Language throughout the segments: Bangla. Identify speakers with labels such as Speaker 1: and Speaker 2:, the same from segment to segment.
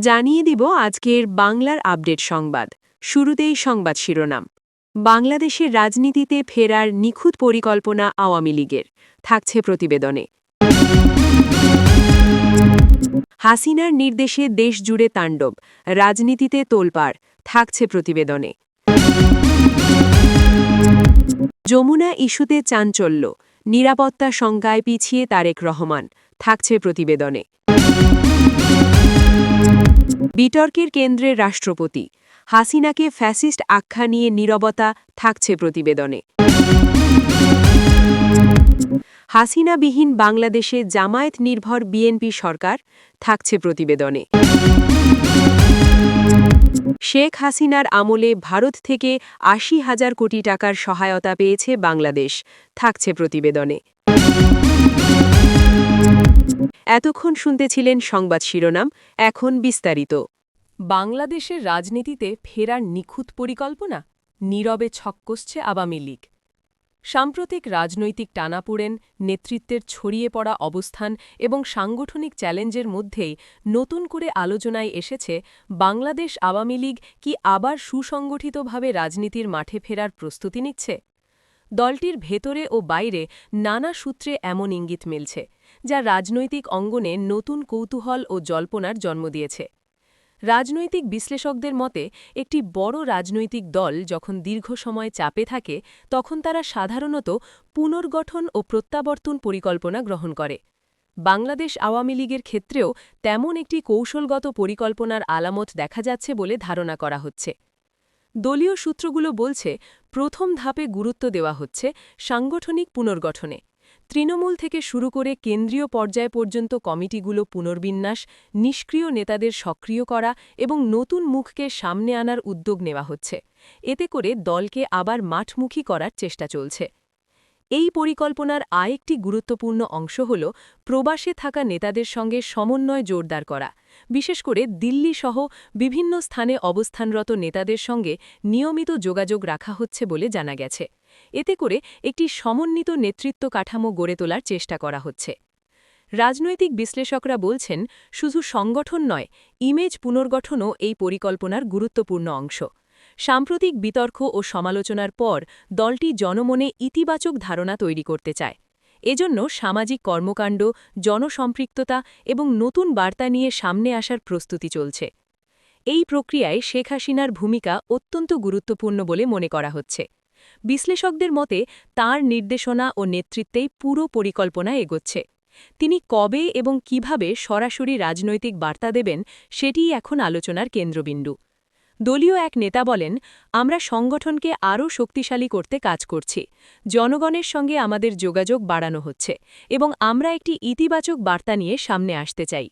Speaker 1: জানিয়ে দিব আজকের বাংলার আপডেট সংবাদ। শুরুতেই সংবাদ শিরোনাম। বাংলাদেশের রাজনীতিতে ফেরার নিখুঁত পরিকল্পনা আওয়ামী লীগের, থাকছে প্রতিবেদনে। হাসিনার নির্দেশে দেশ জুড়ে তাণ্ডব, রাজনীতিতে তোলপাড়, থাকছে প্রতিবেদনে। যমুনা ইস্যুতে চাঞ্চল্য, নিরাপত্তা শঙ্কায় পিছিয়ে তারেক রহমান, থাকছে প্রতিবেদনে। বিতর্কের কেন্দ্রে রাষ্ট্রপতি, হাসিনাকে ফ্যাসিস্ট আখ্যা নিয়ে নীরবতা, থাকছে প্রতিবেদনে। হাসিনাবিহীন বাংলাদেশে জামায়াত নির্ভর বিএনপি সরকার, থাকছে প্রতিবেদনে। শেখ হাসিনার আমলে ভারত থেকে ৮০,০০০ কোটি টাকার সহায়তা পেয়েছে বাংলাদেশ, থাকছে প্রতিবেদনে। এতক্ষণ শুনতেছিলেন সংবাদ শিরোনাম, এখন বিস্তারিত।
Speaker 2: বাংলাদেশের রাজনীতিতে ফেরার নিখুঁত পরিকল্পনা, নীরবে ছক কষছে আওয়ামী লীগ। সাম্প্রতিক রাজনৈতিক টানাপোড়েন, নেতৃত্বের ছড়িয়ে পড়া অবস্থান এবং সাংগঠনিক চ্যালেঞ্জের মধ্যেই নতুন করে আলোচনায় এসেছে বাংলাদেশ আওয়ামী লীগ কি আবার সুসংগঠিতভাবে রাজনীতির মাঠে ফেরার প্রস্তুতি নিচ্ছে। দলটির ভেতরে ও বাইরে নানা সূত্রে এমন ইঙ্গিত মিলছে, যা রাজনৈতিক অঙ্গনে নতুন কৌতূহল ও জল্পনার জন্ম দিয়েছে। রাজনৈতিক বিশ্লেষকদের মতে, একটি বড় রাজনৈতিক দল যখন দীর্ঘ সময় চাপে থাকে, তখন তারা সাধারণত পুনর্গঠন ও প্রত্যাবর্তন পরিকল্পনা গ্রহণ করে। বাংলাদেশ আওয়ামী লীগের ক্ষেত্রেও তেমন একটি কৌশলগত পরিকল্পনার আলামত দেখা যাচ্ছে বলে ধারণা করা হচ্ছে। দলীয় সূত্রগুলো বলছে, প্রথম ধাপে গুরুত্ব দেওয়া হচ্ছে সাংগঠনিক পুনর্গঠনে। তৃণমূল থেকে শুরু করে কেন্দ্রীয় পর্যায় পর্যন্ত কমিটিগুলো পুনর্বিন্যাস, নিষ্ক্রিয় নেতাদের সক্রিয় করা এবং নতুন মুখকে সামনে আনার উদ্যোগ নেওয়া হচ্ছে। এতে করে দলকে আবার মাঠমুখী করার চেষ্টা চলছে। এই পরিকল্পনার আরেকটি গুরুত্বপূর্ণ অংশ হল প্রবাসে থাকা নেতাদের সঙ্গে সমন্বয় জোরদার করা। বিশেষ করে দিল্লি-সহ বিভিন্ন স্থানে অবস্থানরত নেতাদের সঙ্গে নিয়মিত যোগাযোগ রাখা হচ্ছে বলে জানা গেছে। এতে করে একটি সমন্বিত নেতৃত্ব কাঠামো গড়ে তোলার চেষ্টা করা হচ্ছে। রাজনৈতিক বিশ্লেষকরা বলছেন, শুধু সংগঠন নয়, ইমেজ পুনর্গঠনও এই পরিকল্পনার গুরুত্বপূর্ণ অংশ। সাম্প্রতিক বিতর্ক ও সমালোচনার পর দলটি জনমনে ইতিবাচক ধারণা তৈরি করতে চায়। এজন্য সামাজিক কর্মকাণ্ড, জনসম্পৃক্ততা এবং নতুন বার্তা নিয়ে সামনে আসার প্রস্তুতি চলছে। এই প্রক্রিয়ায় শেখ হাসিনার ভূমিকা অত্যন্ত গুরুত্বপূর্ণ বলে মনে করা হচ্ছে। বিশ্লেষকদের মতে, তাঁর নির্দেশনা ও নেতৃত্বেই পুরো পরিকল্পনা এগোচ্ছে। তিনি কবে এবং কিভাবে সরাসরি রাজনৈতিক বার্তা দেবেন, সেটিই এখন আলোচনার কেন্দ্রবিন্দু। দলীয় এক নেতা বলেন, আমরা সংগঠনকে আরও শক্তিশালী করতে কাজ করছি। জনগণের সঙ্গে আমাদের যোগাযোগ বাড়ানো হচ্ছে এবং আমরা একটি ইতিবাচক বার্তা নিয়ে সামনে আসতে চাই।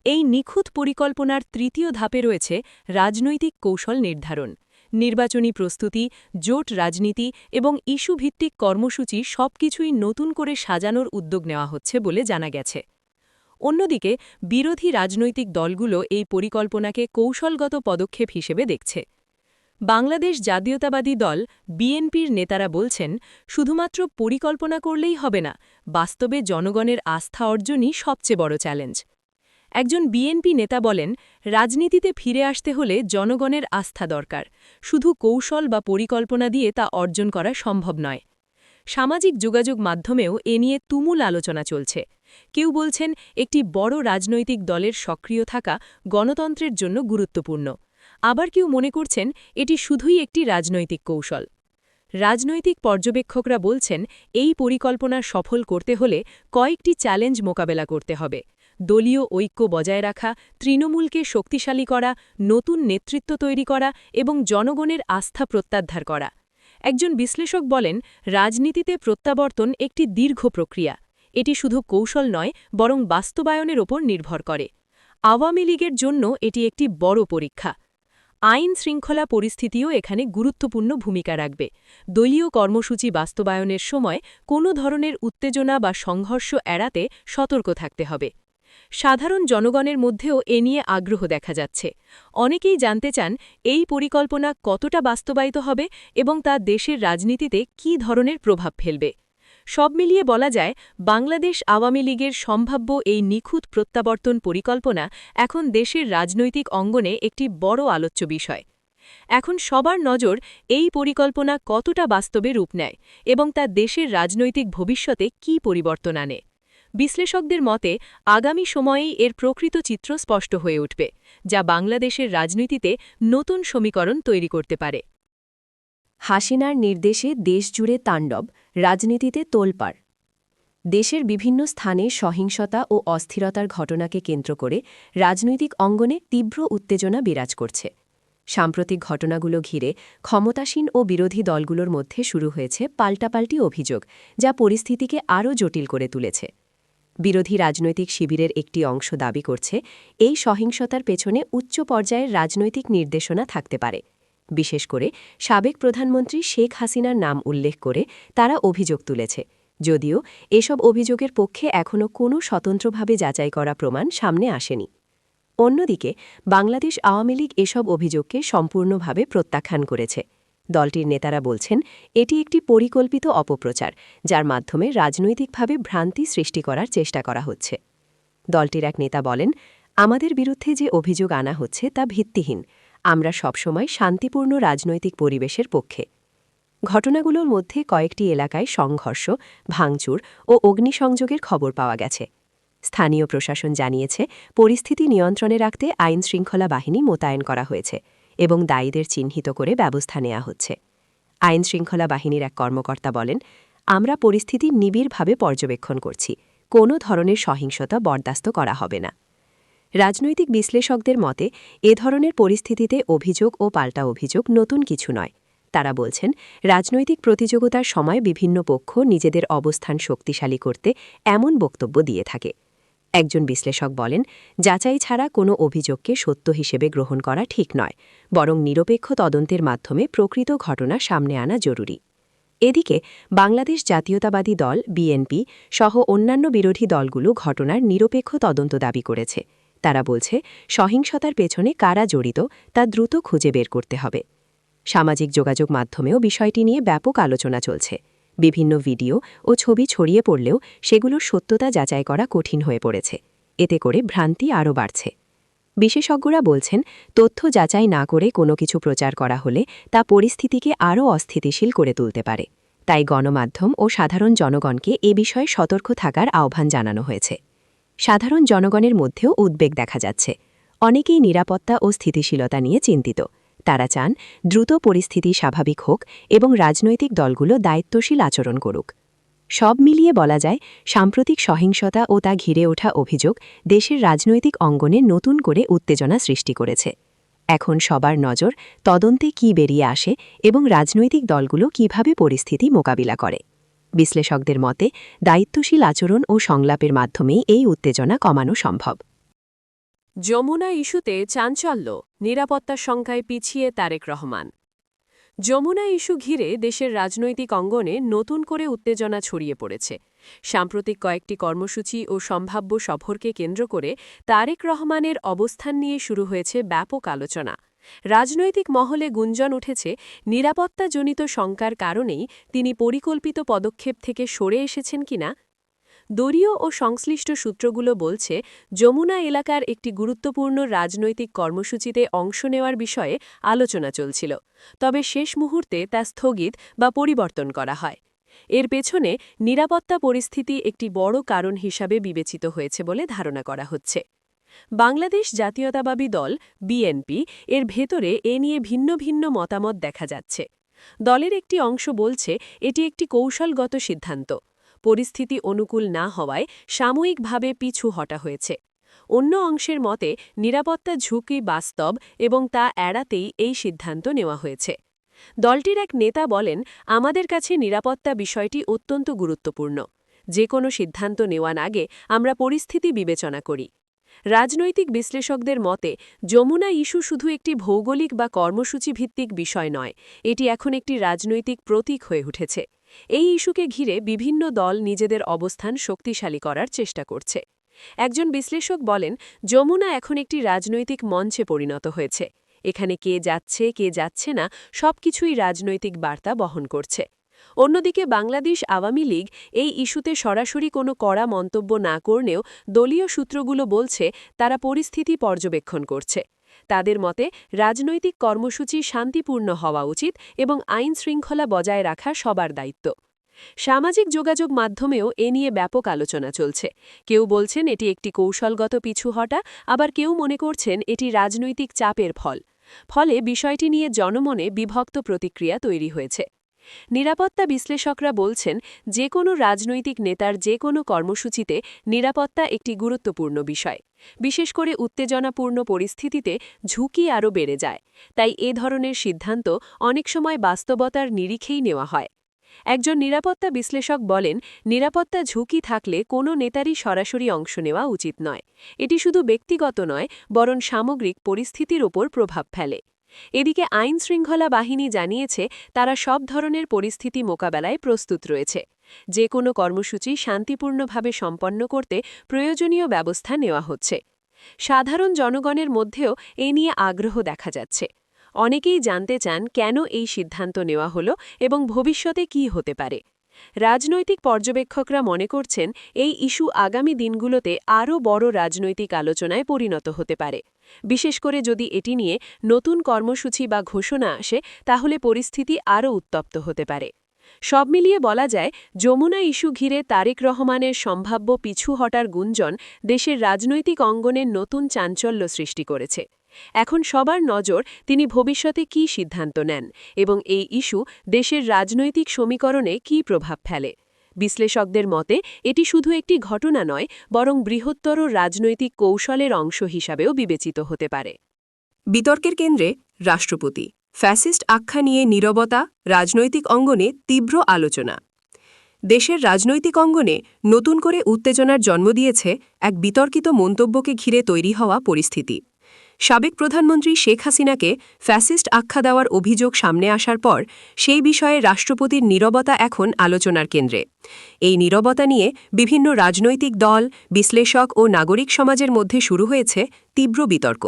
Speaker 2: এই নিখুঁত পরিকল্পনার তৃতীয় ধাপে রয়েছে রাজনৈতিক কৌশল নির্ধারণ। নির্বাচনী প্রস্তুতি, জোট রাজনীতি এবং ইস্যুভিত্তিক কর্মসূচি সবকিছুই নতুন করে সাজানোর উদ্যোগ নেওয়া হচ্ছে বলে জানা গেছে। অন্যদিকে বিরোধী রাজনৈতিক দলগুলো এই পরিকল্পনাকে কৌশলগত পদক্ষেপ হিসেবে দেখছে। বাংলাদেশ জাতীয়তাবাদী দল বিএনপির নেতারা বলছেন, শুধুমাত্র পরিকল্পনা করলেই হবে না, বাস্তবে জনগণের আস্থা অর্জনই সবচেয়ে বড় চ্যালেঞ্জ। একজন বিএনপি নেতা বলেন, রাজনীতিতে ফিরে আসতে হলে জনগণের আস্থা দরকার। শুধু কৌশল বা পরিকল্পনা দিয়ে তা অর্জন করা সম্ভব নয়। সামাজিক যোগাযোগ মাধ্যমেও এ নিয়ে তুমুল আলোচনা চলছে। কেউ বলছেন, একটি বড় রাজনৈতিক দলের সক্রিয় থাকা গণতন্ত্রের জন্য গুরুত্বপূর্ণ। আবার কেউ মনে করছেন, এটি শুধুই একটি রাজনৈতিক কৌশল। রাজনৈতিক পর্যবেক্ষকরা বলছেন, এই পরিকল্পনা সফল করতে হলে কয়েকটি চ্যালেঞ্জ মোকাবেলা করতে হবে। দলীয় ঐক্য বজায় রাখা, তৃণমূলকে শক্তিশালী করা, নতুন নেতৃত্ব তৈরি করা এবং জনগণের আস্থা প্রত্যাহার করা। একজন বিশ্লেষক বলেন, রাজনীতিতে প্রত্যাবর্তন একটি দীর্ঘ প্রক্রিয়া। এটি শুধু কৌশল নয়, বরং বাস্তবায়নের ওপর নির্ভর করে। আওয়ামী লীগের জন্য এটি একটি বড় পরীক্ষা। আইন শৃঙ্খলা পরিস্থিতিও এখানে গুরুত্বপূর্ণ ভূমিকা রাখবে। দলীয় কর্মসূচি বাস্তবায়নের সময় কোনো ধরনের উত্তেজনা বা সংঘর্ষ এড়াতে সতর্ক থাকতে হবে। সাধারণ জনগণের মধ্যেও এ নিয়ে আগ্রহ দেখা যাচ্ছে। অনেকেই জানতে চান, এই পরিকল্পনা কতটা বাস্তবায়িত হবে এবং তা দেশের রাজনীতিতে কী ধরনের প্রভাব ফেলবে। সব মিলিয়ে বলা যায় বাংলাদেশ আওয়ামী লীগের সম্ভাব্য এই নিখুঁত প্রত্যাবর্তন পরিকল্পনা এখন দেশের রাজনৈতিক অঙ্গনে একটি বড় আলোচ্য বিষয়। এখন সবার নজর এই পরিকল্পনা কতটা বাস্তবে রূপ নেয় এবং তা দেশের রাজনৈতিক ভবিষ্যতে কী পরিবর্তন আনে। বিশ্লেষকদের মতে আগামী সময়েই এর প্রকৃত চিত্র স্পষ্ট হয়ে উঠবে, যা বাংলাদেশের রাজনীতিতে নতুন সমীকরণ তৈরি করতে পারে।
Speaker 1: হাসিনার নির্দেশে দেশজুড়ে তাণ্ডব, রাজনীতিতে তোলপাড়। দেশের বিভিন্ন স্থানে সহিংসতা ও অস্থিরতার ঘটনাকে কেন্দ্র করে রাজনৈতিক অঙ্গনে তীব্র উত্তেজনা বিরাজ করছে। সাম্প্রতিক ঘটনাগুলো ঘিরে ক্ষমতাসীন ও বিরোধী দলগুলোর মধ্যে শুরু হয়েছে পাল্টাপাল্টি অভিযোগ, যা পরিস্থিতিকে আরও জটিল করে তুলেছে। বিরোধী রাজনৈতিক শিবিরের একটি অংশ দাবি করছে, এই সহিংসতার পেছনে উচ্চ পর্যায়ের রাজনৈতিক নির্দেশনা থাকতে পারে। বিশেষ করে সাবেক প্রধানমন্ত্রী শেখ হাসিনার নাম উল্লেখ করে তারা অভিযোগ তুলেছে, যদিও এসব অভিযোগের পক্ষে এখনও কোনো স্বতন্ত্রভাবে যাচাই করা প্রমাণ সামনে আসেনি। অন্যদিকে বাংলাদেশ আওয়ামী লীগ এসব অভিযোগকে সম্পূর্ণভাবে প্রত্যাখ্যান করেছে। দলটির নেতারা বলছেন, এটি একটি পরিকল্পিত অপপ্রচার, যার মাধ্যমে রাজনৈতিকভাবে ভ্রান্তি সৃষ্টি করার চেষ্টা করা হচ্ছে। দলটির এক নেতা বলেন, আমাদের বিরুদ্ধে যে অভিযোগ আনা হচ্ছে তা ভিত্তিহীন। আমরা সবসময় শান্তিপূর্ণ রাজনৈতিক পরিবেশের পক্ষে। ঘটনাগুলোর মধ্যে কয়েকটি এলাকায় সংঘর্ষ, ভাঙচুর ও অগ্নিসংযোগের খবর পাওয়া গেছে। স্থানীয় প্রশাসন জানিয়েছে, পরিস্থিতি নিয়ন্ত্রণে রাখতে আইনশৃঙ্খলা বাহিনী মোতায়েন করা হয়েছে এবং দায়ীদের চিহ্নিত করে ব্যবস্থা নেওয়া হচ্ছে। আইনশৃঙ্খলা বাহিনীর এক কর্মকর্তা বলেন, আমরা পরিস্থিতি নিবিড়ভাবে পর্যবেক্ষণ করছি। কোনো ধরনের সহিংসতা বরদাস্ত করা হবে না। রাজনৈতিক বিশ্লেষকদের মতে এ ধরনের পরিস্থিতিতে অভিযোগ ও পাল্টা অভিযোগ নতুন কিছু নয়। তারা বলছেন, রাজনৈতিক প্রতিযোগিতার সময় বিভিন্ন পক্ষ নিজেদের অবস্থান শক্তিশালী করতে এমন বক্তব্য দিয়ে থাকে। একজন বিশ্লেষক বলেন, যাচাই ছাড়া কোনো অভিযোগকে সত্য হিসেবে গ্রহণ করা ঠিক নয়, বরং নিরপেক্ষ তদন্তের মাধ্যমে প্রকৃত ঘটনা সামনে আনা জরুরি। এদিকে বাংলাদেশ জাতীয়তাবাদী দল বিএনপি সহ অন্যান্য বিরোধী দলগুলো ঘটনার নিরপেক্ষ তদন্ত দাবি করেছে। তারা বলছে, সহিংসতার পেছনে কারা জড়িত তা দ্রুত খুঁজে বের করতে হবে। সামাজিক যোগাযোগ মাধ্যমেও বিষয়টি নিয়ে ব্যাপক আলোচনা চলছে। বিভিন্ন ভিডিও ও ছবি ছড়িয়ে পড়লেও সেগুলোর সত্যতা যাচাই করা কঠিন হয়ে পড়েছে। এতে করে ভ্রান্তি আরও বাড়ছে। বিশেষজ্ঞরা বলছেন, তথ্য যাচাই না করে কোনো কিছু প্রচার করা হলে তা পরিস্থিতিকে আরও অস্থিতিশীল করে তুলতে পারে। তাই গণমাধ্যম ও সাধারণ জনগণকে এ বিষয়ে সতর্ক থাকার আহ্বান জানানো হয়েছে। সাধারণ জনগণের মধ্যেও উদ্বেগ দেখা যাচ্ছে। অনেকেই নিরাপত্তা ও স্থিতিশীলতা নিয়ে চিন্তিত। তারা চান দ্রুত পরিস্থিতি স্বাভাবিক হোক এবং রাজনৈতিক দলগুলো দায়িত্বশীল আচরণ করুক। সব মিলিয়ে বলা যায়, সাম্প্রতিক সহিংসতা ও তা ঘিরে ওঠা অভিযোগ দেশের রাজনৈতিক অঙ্গনে নতুন করে উত্তেজনা সৃষ্টি করেছে। এখন সবার নজর তদন্তে কী বেরিয়ে আসে এবং রাজনৈতিক দলগুলো কিভাবে পরিস্থিতি মোকাবিলা করে। বিশ্লেষকদের মতে দায়িত্বশীল আচরণ ও সংলাপের মাধ্যমেই এই উত্তেজনা কমানো সম্ভব।
Speaker 2: যমুনা ইস্যুতে চাঞ্চল্য, নিরাপত্তার সংখ্যায় পিছিয়ে তারেক রহমান। যমুনা ইস্যু ঘিরে দেশের রাজনৈতিক অঙ্গনে নতুন করে উত্তেজনা ছড়িয়ে পড়েছে। সাম্প্রতিক কয়েকটি কর্মসূচি ও সম্ভাব্য সফরকে কেন্দ্র করে তারেক রহমানের অবস্থান নিয়ে শুরু হয়েছে ব্যাপক আলোচনা। রাজনৈতিক মহলে গুঞ্জন উঠেছে, নিরাপত্তাজনিত শঙ্কার কারণেই তিনি পরিকল্পিত পদক্ষেপ থেকে সরে এসেছেন কিনা। দলীয় ও সংশ্লিষ্ট সূত্রগুলো বলছে, যমুনা এলাকার একটি গুরুত্বপূর্ণ রাজনৈতিক কর্মসূচিতে অংশ নেওয়ার বিষয়ে আলোচনা চলছিল, তবে শেষ মুহূর্তে তা স্থগিত বা পরিবর্তন করা হয়। এর পেছনে নিরাপত্তা পরিস্থিতি একটি বড় কারণ হিসাবে বিবেচিত হয়েছে বলে ধারণা করা হচ্ছে। বাংলাদেশ জাতীয়তাবাদী দল বিএনপি এর ভেতরে এ নিয়ে ভিন্ন ভিন্ন মতামত দেখা যাচ্ছে। দলের একটি অংশ বলছে, এটি একটি কৌশলগত সিদ্ধান্ত। পরিস্থিতি অনুকূল না হওয়ায় সাময়িকভাবে পিছু হটা হয়েছে। অন্য অংশের মতে নিরাপত্তা ঝুঁকি বাস্তব এবং তা এড়াতেই এই সিদ্ধান্ত নেওয়া হয়েছে। দলটির এক নেতা বলেন, আমাদের কাছে নিরাপত্তা বিষয়টি অত্যন্ত গুরুত্বপূর্ণ। যে কোনো সিদ্ধান্ত নেওয়ার আগে আমরা পরিস্থিতি বিবেচনা করি। রাজনৈতিক বিশ্লেষকদের মতে যমুনা ইস্যু শুধু একটি ভৌগোলিক বা কর্মসূচি ভিত্তিক বিষয় নয়, এটি এখন একটি রাজনৈতিক প্রতীক হয়ে উঠেছে। এই ইস্যুকে ঘিরে বিভিন্ন দল নিজেদের অবস্থান শক্তিশালী করার চেষ্টা করছে। একজন বিশ্লেষক বলেন, যমুনা এখন একটি রাজনৈতিক মঞ্চে পরিণত হয়েছে। এখানে কে যাচ্ছে কে যাচ্ছে না সবকিছুই রাজনৈতিক বার্তা বহন করছে।
Speaker 1: অন্যদিকে বাংলাদেশ আওয়ামী লীগ এই ইস্যুতে সরাসরি কোনো কড়া মন্তব্য না করলেও দলীয় সূত্রগুলো বলছে তারা পরিস্থিতি পর্যবেক্ষণ করছে। তাদের মতে রাজনৈতিক কর্মসূচি শান্তিপূর্ণ হওয়া উচিত এবং আইন শৃঙ্খলা বজায় রাখা সবার দায়িত্ব। সামাজিক যোগাযোগ মাধ্যমেও এ নিয়ে ব্যাপক আলোচনা চলছে। কেউ বলছেন এটি একটি কৌশলগত পিছু হটা, আবার কেউ মনে করছেন এটি রাজনৈতিক চাপের ফলে বিষয়টি নিয়ে জনমনে বিভক্ত প্রতিক্রিয়া তৈরি হয়েছে। নিরাপত্তা বিশ্লেষকরা বলছেন যে কোনো রাজনৈতিক নেতার যে কোনো কর্মসূচিতে নিরাপত্তা একটি গুরুত্বপূর্ণ বিষয়। বিশেষ করে উত্তেজনাপূর্ণ পরিস্থিতিতে ঝুঁকি আরও বেড়ে যায়। তাই এ ধরনের সিদ্ধান্ত অনেক সময় বাস্তবতার নিরিখেই নেওয়া হয়। একজন নিরাপত্তা বিশ্লেষক বলেন, নিরাপত্তা ঝুঁকি থাকলে কোনো নেতারই সরাসরি অংশ নেওয়া উচিত নয়। এটি শুধু ব্যক্তিগত নয়, বরং সামগ্রিক পরিস্থিতির ওপর প্রভাব ফেলে। এদিকে আইন শৃঙ্খলা বাহিনী জানিয়েছে তারা সব ধরনের পরিস্থিতি মোকাবেলায় প্রস্তুত রয়েছে। যে কোনো কর্মসূচি শান্তিপূর্ণভাবে সম্পন্ন করতে প্রয়োজনীয় ব্যবস্থা নেওয়া হচ্ছে। সাধারণ জনগণের মধ্যেও এ নিয়ে আগ্রহ দেখা যাচ্ছে। অনেকেই জানতে চান কেন এই সিদ্ধান্ত নেওয়া হলো এবং ভবিষ্যতে কী হতে পারে। রাজনৈতিক পর্যবেক্ষকরা মনে করছেন এই ইস্যু আগামী দিনগুলোতে আরও বড় রাজনৈতিক আলোচনায় পরিণত হতে পারে। বিশেষ করে যদি এটি নিয়ে নতুন কর্মসূচি বা ঘোষণা আসে, তাহলে পরিস্থিতি আরও উত্তপ্ত হতে পারে। সব মিলিয়ে বলা যায়, যমুনা ইস্যু ঘিরে তারেক রহমানের সম্ভাব্য পিছু হটার গুঞ্জন দেশের রাজনৈতিক অঙ্গনের নতুন চাঞ্চল্য সৃষ্টি করেছে। এখন সবার নজর তিনি ভবিষ্যতে কী সিদ্ধান্ত নেন এবং এই ইস্যু দেশের রাজনৈতিক সমীকরণে কী প্রভাব ফেলে। বিশ্লেষকদের মতে এটি শুধু একটি ঘটনা নয়, বরং বৃহত্তর রাজনৈতিক কৌশলের অংশ হিসাবেও বিবেচিত হতে পারে।
Speaker 2: বিতর্কের কেন্দ্রে রাষ্ট্রপতি ফ্যাসিস্ট আখ্যা নিয়ে নীরবতা, রাজনৈতিক অঙ্গনে তীব্র আলোচনা। দেশের রাজনৈতিক অঙ্গনে নতুন করে উত্তেজনার জন্ম দিয়েছে এক বিতর্কিত মন্তব্যকে ঘিরে তৈরি হওয়া পরিস্থিতি। সাবেক প্রধানমন্ত্রী শেখ হাসিনাকে ফ্যাসিস্ট আখ্যা দেওয়ার অভিযোগ সামনে আসার পর সেই বিষয়ে রাষ্ট্রপতির নীরবতা এখন আলোচনার কেন্দ্রে। এই নীরবতা নিয়ে বিভিন্ন রাজনৈতিক দল, বিশ্লেষক ও নাগরিক সমাজের মধ্যে শুরু হয়েছে তীব্র বিতর্ক।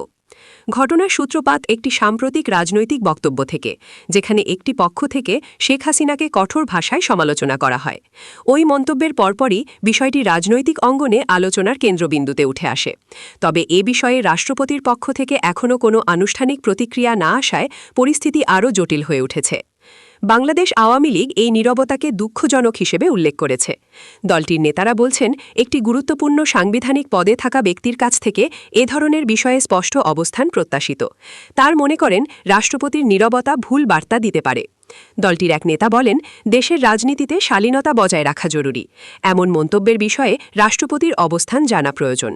Speaker 2: ঘটনার সূত্রপাত একটি সাম্প্রতিক রাজনৈতিক বক্তব্য থেকে, যেখানে একটি পক্ষ থেকে শেখ হাসিনাকে কঠোর ভাষায় সমালোচনা করা হয়। ওই মন্তব্যের পরপরই বিষয়টি রাজনৈতিক অঙ্গনে আলোচনার কেন্দ্রবিন্দুতে উঠে আসে। তবে এ বিষয়ে রাষ্ট্রপতির পক্ষ থেকে এখনও কোনো আনুষ্ঠানিক প্রতিক্রিয়া না আসায় পরিস্থিতি আরও জটিল হয়ে উঠেছে। বাংলাদেশ আওয়ামী লীগ এই নীরবতাকে দুঃখজনক হিসেবে উল্লেখ করেছে। দলটির নেতারা বলছেন, একটি গুরুত্বপূর্ণ সাংবিধানিক পদে থাকা ব্যক্তির কাছ থেকে এ ধরনের বিষয়ে স্পষ্ট অবস্থান প্রত্যাশিত। তার মনে করেন রাষ্ট্রপতির নীরবতা ভুল বার্তা দিতে পারে। দলটির এক নেতা বলেন, দেশের রাজনীতিতে শালীনতা বজায় রাখা জরুরি। এমন মন্তব্যের বিষয়ে রাষ্ট্রপতির অবস্থান জানা প্রয়োজন।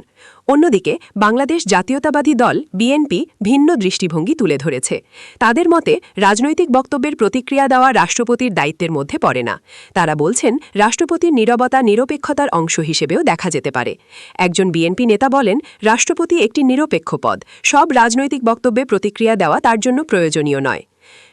Speaker 2: অন্যদিকে বাংলাদেশ জাতীয়তাবাদী দল বিএনপি ভিন্ন দৃষ্টিভঙ্গি তুলে ধরেছে। তাদের মতে রাজনৈতিক বক্তব্যের প্রতিক্রিয়া দেওয়া রাষ্ট্রপতির দায়িত্বের মধ্যে পড়ে না। তারা বলছেন রাষ্ট্রপতির নীরবতা নিরপেক্ষতার অংশ হিসেবেও দেখা যেতে পারে। একজন বিএনপি নেতা বলেন, রাষ্ট্রপতি একটি নিরপেক্ষ পদ, সব রাজনৈতিক বক্তব্যে প্রতিক্রিয়া দেওয়া তার জন্য প্রয়োজনীয় নয়।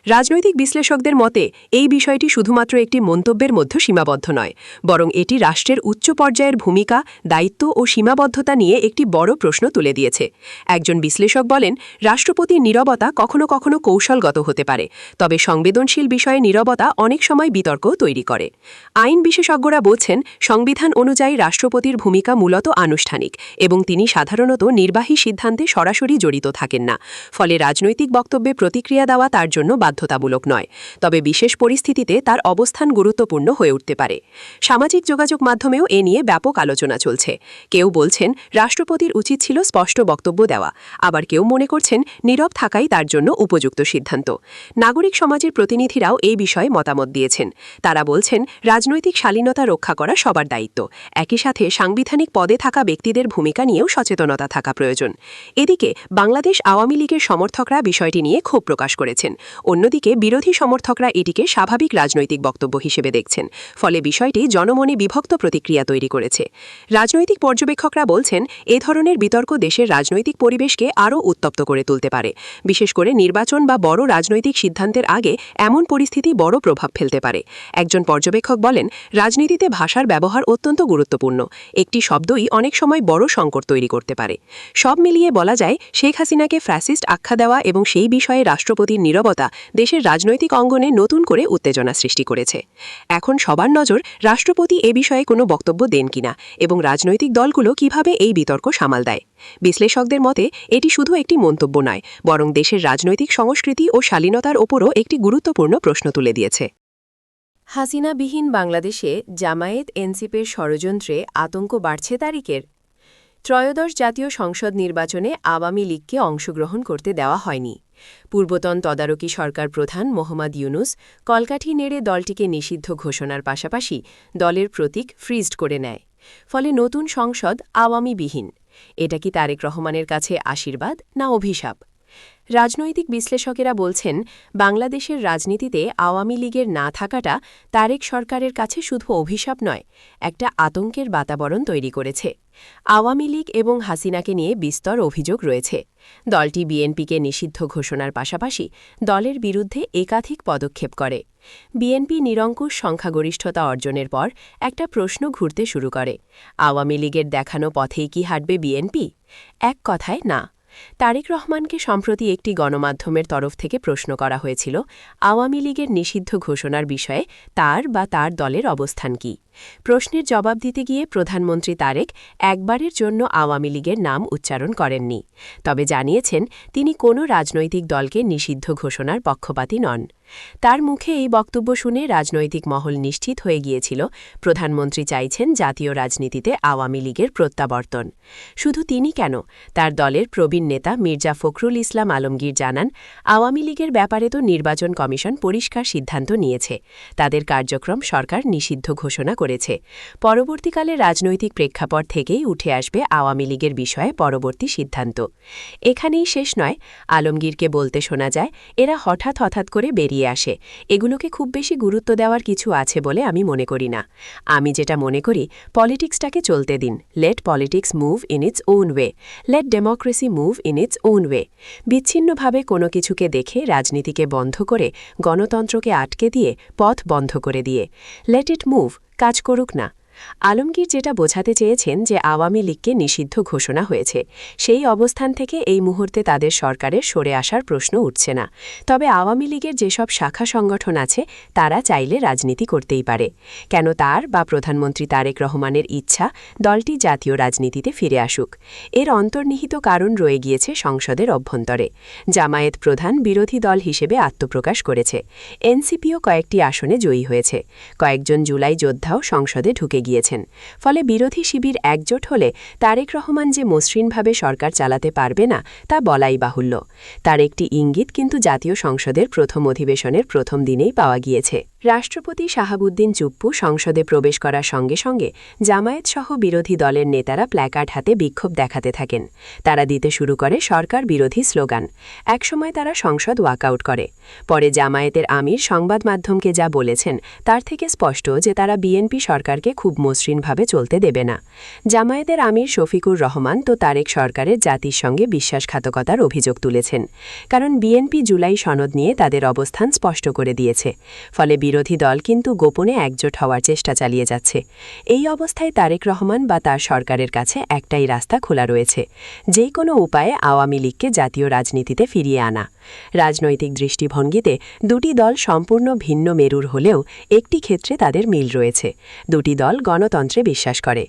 Speaker 2: রাজনৈতিক বিশ্লেষকদের মতে এই বিষয়টি শুধুমাত্র একটি মন্তব্যের মধ্যে সীমাবদ্ধ নয়, বরং এটি রাষ্ট্রের উচ্চ পর্যায়ের ভূমিকা, দায়িত্ব ও সীমাবদ্ধতা নিয়ে একটি বড় প্রশ্ন তুলে দিয়েছে। একজন বিশ্লেষক বলেন, রাষ্ট্রপতির নীরবতা কখনো কখনো কৌশলগত হতে পারে, তবে সংবেদনশীল বিষয়ে নীরবতা অনেক সময় বিতর্কও তৈরি করে। আইন বিশেষজ্ঞরা বলছেন, সংবিধান অনুযায়ী রাষ্ট্রপতির ভূমিকা মূলত আনুষ্ঠানিক এবং তিনি সাধারণত নির্বাহী সিদ্ধান্তে সরাসরি জড়িত থাকেন না। ফলে রাজনৈতিক বক্তব্যে প্রতিক্রিয়া দেওয়া তার জন্য বাধ্যতামূলক নয়, তবে বিশেষ পরিস্থিতিতে তার অবস্থান গুরুত্বপূর্ণ হয়ে উঠতে পারে। সামাজিক যোগাযোগ মাধ্যমেও এ নিয়ে ব্যাপক আলোচনা চলছে। কেউ বলছেন রাষ্ট্রপতির উচিত ছিল স্পষ্ট বক্তব্য দেওয়া, আবার কেউ মনে করছেন নীরব থাকাই তার জন্য উপযুক্ত সিদ্ধান্ত। নাগরিক সমাজের প্রতিনিধিরাও এই বিষয়ে মতামত দিয়েছেন। তারা বলছেন রাজনৈতিক শালীনতা রক্ষা করা সবার দায়িত্ব, একই সাথে সাংবিধানিক পদে থাকা ব্যক্তিদের ভূমিকা নিয়েও সচেতনতা থাকা প্রয়োজন। এদিকে বাংলাদেশ আওয়ামী লীগের সমর্থকরা বিষয়টি নিয়ে ক্ষোভ প্রকাশ করেছেন। অন্যদিকে বিরোধী সমর্থকরা এটিকে স্বাভাবিক রাজনৈতিক বক্তব্য হিসেবে দেখছেন। ফলে বিষয়টি জনমনে বিভক্ত প্রতিক্রিয়া তৈরি করেছে। রাজনৈতিক পর্যবেক্ষকরা বলছেন, এ ধরনের বিতর্ক দেশের রাজনৈতিক পরিবেশকে আরও উত্তপ্ত করে তুলতে পারে। বিশেষ করে নির্বাচন বা বড় রাজনৈতিক সিদ্ধান্তের আগে এমন পরিস্থিতি বড় প্রভাব ফেলতে পারে। একজন পর্যবেক্ষক বলেন, রাজনীতিতে ভাষার ব্যবহার অত্যন্ত গুরুত্বপূর্ণ। একটি শব্দই অনেক সময় বড় সংকট তৈরি করতে পারে। সব মিলিয়ে বলা যায়, শেখ হাসিনাকে ফ্যাসিস্ট আখ্যা দেওয়া এবং সেই বিষয়ে রাষ্ট্রপতির নীরবতা
Speaker 3: দেশের রাজনৈতিক অঙ্গনে নতুন করে উত্তেজনা সৃষ্টি করেছে। এখন সবার নজর রাষ্ট্রপতি এ বিষয়ে কোনো বক্তব্য দেন কিনা এবং রাজনৈতিক দলগুলো কিভাবে এই বিতর্ক সামাল দেয়। বিশ্লেষকদের মতে এটি শুধু একটি মন্তব্য নয়, বরং দেশের রাজনৈতিক সংস্কৃতি ও শালীনতার ওপরও একটি গুরুত্বপূর্ণ প্রশ্ন তুলে দিয়েছে।
Speaker 1: হাসিনাবিহীন বাংলাদেশে জামায়াত এনসিপির ষড়যন্ত্রে আতঙ্ক বাড়ছে তারিকের। ত্রয়োদশ জাতীয় সংসদ নির্বাচনে আওয়ামী লীগকে অংশগ্রহণ করতে দেওয়া হয়নি। পূর্বতন তদারকি সরকার প্রধান মোহাম্মদ ইউনুস কলকাঠি নেড়ে দলটিকে নিষিদ্ধ ঘোষণার পাশাপাশি দলের প্রতীক ফ্রিজড করে নেয়। ফলে নতুন সংসদ আওয়ামীবিহীন। এটা কি তারেক রহমানের কাছে আশীর্বাদ না অভিশাপ? রাজনৈতিক বিশ্লেষকেরা বলছেন, বাংলাদেশের রাজনীতিতে আওয়ামী লীগের না থাকাটা তারেক সরকারের কাছে শুধু অভিশাপ নয়, একটা আতঙ্কের বাতাবরণ তৈরি করেছে। আওয়ামী লীগ এবং হাসিনাকে নিয়ে বিস্তর অভিযোগ রয়েছে। দলটি বিএনপিকে নিষিদ্ধ ঘোষণার পাশাপাশি দলের বিরুদ্ধে একাধিক পদক্ষেপ করে। বিএনপি নিরঙ্কুশ সংখ্যাগরিষ্ঠতা অর্জনের পর একটা প্রশ্ন ঘুরতে শুরু করে, আওয়ামী লীগের দেখানো পথেই কি হাঁটবে বিএনপি? এক কথায় না। তারেক রহমানকে সম্প্রতি একটি গণমাধ্যমের তরফ থেকে প্রশ্ন করা হয়েছিল, আওয়ামী লীগের নিষিদ্ধ ঘোষণার বিষয়ে তার বা তার দলের অবস্থান কি। প্রশ্নের জবাব দিতে গিয়ে প্রধানমন্ত্রী তারেক একবারের জন্য আওয়ামী লীগের নাম উচ্চারণ করেননি, তবে জানিয়েছেন তিনি কোনো রাজনৈতিক দলকে নিষিদ্ধ ঘোষণার পক্ষপাতী নন। তার মুখে এই বক্তব্য শুনে রাজনৈতিক মহল নিশ্চিত হয়ে গিয়েছিল, প্রধানমন্ত্রী চাইছেন জাতীয় রাজনীতিতে আওয়ামী লীগের প্রত্যাবর্তন। শুধু তিনি কেন, তার দলের প্রবীণ নেতা মির্জা ফখরুল ইসলাম আলমগীর জানান, আওয়ামী লীগের ব্যাপারে তো নির্বাচন কমিশন পরিষ্কার সিদ্ধান্ত নিয়েছে, তাদের কার্যক্রম সরকার নিষিদ্ধ ঘোষণা করেছে। পরবর্তীকালে রাজনৈতিক প্রেক্ষাপট থেকেই উঠে আসবে আওয়ামী লীগের বিষয়ে পরবর্তী সিদ্ধান্ত। এখানেই শেষ নয়, আলমগীরকে বলতে শোনা যায়, এরা হঠাৎ করে বেরিয়ে আসে, এগুলোকে খুব বেশি গুরুত্ব দেওয়ার কিছু আছে বলে আমি মনে করি না। আমি যেটা মনে করি, পলিটিক্সটাকে চলতে দিন, let politics move in its own way, let democracy move in its own way. বিচ্ছিন্নভাবে কোনো কিছুকে দেখে রাজনীতিকে বন্ধ করে, গণতন্ত্রকে আটকে দিয়ে, পথ বন্ধ করে দিয়ে, লেট ইট মুভ, কাজ করুক না। আলমগীর যেটা বোঝাতে চেয়েছেন যে আওয়ামী লীগকে নিষিদ্ধ ঘোষণা হয়েছে, সেই অবস্থান থেকে এই মুহূর্তে তাদের সরকারের সরে আসার প্রশ্ন উঠছে না। তবে আওয়ামী লীগের যেসব শাখা সংগঠন আছে তারা চাইলে রাজনীতি করতেই পারে। কেন তার বা প্রধানমন্ত্রী তারেক রহমানের ইচ্ছা দলটি জাতীয় রাজনীতিতে ফিরে আসুক? এর অন্তর্নিহিত কারণ রয়ে গিয়েছে সংসদের অভ্যন্তরে। জামায়াত প্রধান বিরোধী দল হিসেবে আত্মপ্রকাশ করেছে। এনসিপিও কয়েকটি আসনে জয়ী হয়েছে। কয়েকজন জুলাই যোদ্ধাও সংসদে ঢুকে গিয়েছেন। ফলে বিরোধী শিবির একজোট হলে তারেক রহমান যে মসৃণভাবে সরকার চালাতে পারবে না তা বলাই বাহুল্য। তার একটি ইঙ্গিত কিন্তু জাতীয় সংসদের প্রথম অধিবেশনের প্রথম দিনেই পাওয়া গিয়েছে। রাষ্ট্রপতি শাহাবুদ্দিন চুপ্পু সংসদে প্রবেশ করার সঙ্গে সঙ্গে জামায়াতসহ বিরোধী দলের নেতারা প্ল্যাকার্ড হাতে বিক্ষোভ দেখাতে থাকেন। তারা দিতে শুরু করে সরকার বিরোধী স্লোগান। একসময় তারা সংসদ ওয়াকআউট করে। পরে জামায়াতের আমির সংবাদ মাধ্যমকে যা বলেছেন তার থেকে স্পষ্ট যে তারা বিএনপি সরকারকে খুব মসৃণভাবে চলতে দেবে না। জামায়াতের আমির শফিকুর রহমান তো তারেক সরকারের জাতির সঙ্গে বিশ্বাসঘাতকতার অভিযোগ তুলেছেন, কারণ বিএনপি জুলাই সনদ নিয়ে তাদের অবস্থান স্পষ্ট করে দিয়েছে। ফলে বিরোধী দল কিন্তু গোপনে একজোট হওয়ার চেষ্টা চালিয়ে যাচ্ছে। এই অবস্থায় তারেক রহমান বা তার সরকারের কাছে একটাই রাস্তা খোলা রয়েছে, যে কোনো উপায়ে আওয়ামী লীগকে জাতীয় রাজনীতিতে ফিরিয়ে আনা। রাজনৈতিক দৃষ্টিভঙ্গিতে দুটি দল সম্পূর্ণ ভিন্ন মেরুর হলেও একটি ক্ষেত্রে তাদের মিল রয়েছে, দুটি দল গণতন্ত্রে বিশ্বাস করে।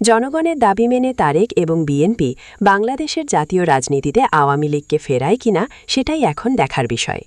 Speaker 1: জনগণের দাবি মেনে তারেক এবং বিএনপি বাংলাদেশের জাতীয় রাজনীতিতে আওয়ামী লীগকে ফেরায় কিনা সেটাই এখন দেখার বিষয়।